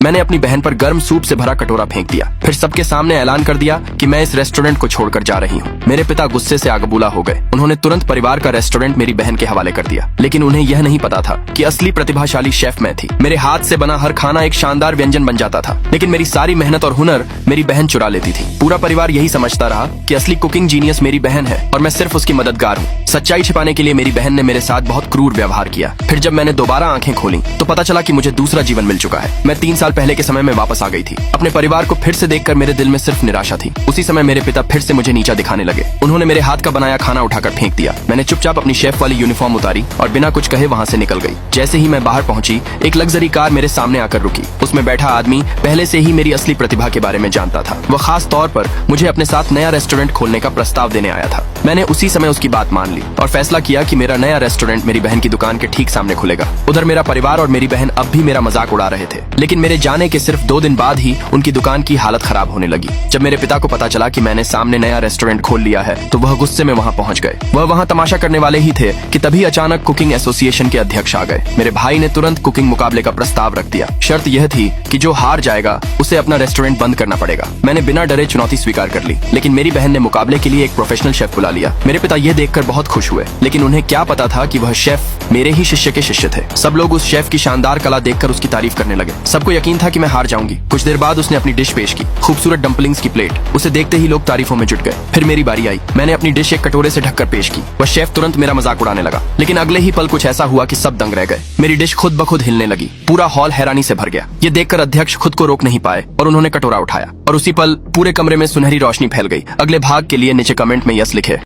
मैंने अपनी बहन पर गर्म सूप से भरा कटोरा फेंक दिया। फिर सबके सामने ऐलान कर दिया कि मैं इस रेस्टोरेंट को छोड़कर जा रही हूँ। मेरे पिता गुस्से से आगबूला हो गए। उन्होंने तुरंत परिवार का रेस्टोरेंट मेरी बहन के हवाले कर दिया, लेकिन उन्हें यह नहीं पता था कि असली प्रतिभाशाली शेफ मैं थी। मेरे हाथ से बना हर खाना एक शानदार व्यंजन बन जाता था, लेकिन मेरी सारी मेहनत और हुनर मेरी बहन चुरा लेती थी। पूरा परिवार यही समझता रहा कि असली कुकिंग जीनियस मेरी बहन है और मैं सिर्फ उसकी मददगार हूँ। सच्चाई छिपाने के लिए मेरी बहन ने मेरे साथ बहुत क्रूर व्यवहार किया। फिर जब मैंने दोबारा आंखें खोली तो पता चला कि मुझे दूसरा जीवन मिल चुका है। मैं 3 साल पहले के समय में वापस आ गई थी। अपने परिवार को फिर से देखकर मेरे दिल में सिर्फ निराशा थी। उसी समय मेरे पिता फिर से मुझे नीचा दिखाने लगे। उन्होंने मेरे हाथ का बनाया खाना उठाकर फेंक दिया। मैंने चुपचाप अपनी शेफ वाली यूनिफॉर्म उतारी और बिना कुछ कहे वहाँ से निकल गई। जैसे ही मैं बाहर पहुंची, एक लग्जरी कार मेरे सामने आकर रुकी। उसमें बैठा आदमी पहले से ही मेरी असली प्रतिभा के बारे में जानता था। वह खास तौर पर मुझे अपने साथ नया रेस्टोरेंट खोलने का प्रस्ताव देने आया था। मैंने उसी समय उसकी बात मान ली और फैसला किया कि मेरा नया रेस्टोरेंट मेरी बहन की दुकान के ठीक सामने खुलेगा। उधर मेरा परिवार और मेरी बहन अब भी मेरा मजाक उड़ा रहे थे, लेकिन मेरे जाने के सिर्फ 2 दिन बाद ही उनकी दुकान की हालत खराब होने लगी। जब मेरे पिता को पता चला कि मैंने सामने नया रेस्टोरेंट खोल लिया है तो वह गुस्से में वहां पहुंच गए। वह वहां तमाशा करने वाले ही थे कि तभी अचानक कुकिंग एसोसिएशन के अध्यक्ष आ गए। मेरे भाई ने तुरंत कुकिंग मुकाबले का प्रस्ताव रख दिया। शर्त यह थी कि जो हार जाएगा उसे अपना रेस्टोरेंट बंद करना पड़ेगा। मैंने बिना डरे चुनौती स्वीकार कर ली, लेकिन मेरी बहन ने मुकाबले के लिए एक प्रोफेशनल शेफ बुला लिया। मेरे पिता यह देखकर बहुत खुश हुए, लेकिन उन्हें क्या पता था कि वह शेफ मेरे ही शिष्य के शिष्य थे। सब लोग उस शेफ की शानदार कला देखकर उसकी तारीफ करने लगे। सबको यकीन था कि मैं हार जाऊंगी। कुछ देर बाद उसने अपनी डिश पेश की, खूबसूरत डम्पलिंग्स की प्लेट। उसे देखते ही लोग तारीफों में जुट गए। फिर मेरी बारी आई। मैंने अपनी डिश एक कटोरे से ढककर पेश की। वह शेफ तुरंत मेरा मजाक उड़ाने लगा, लेकिन अगले ही पल कुछ ऐसा हुआ कि सब दंग रह गए। मेरी डिश खुद ब खुद हिलने लगी। पूरा हॉल हैरानी से भर गया। ये देखकर अध्यक्ष खुद को रोक नहीं पाए और उन्होंने कटोरा उठाया और उसी पल पूरे कमरे में सुनहरी रोशनी फैल गई। अगले भाग के लिए नीचे कमेंट में यस लिखे।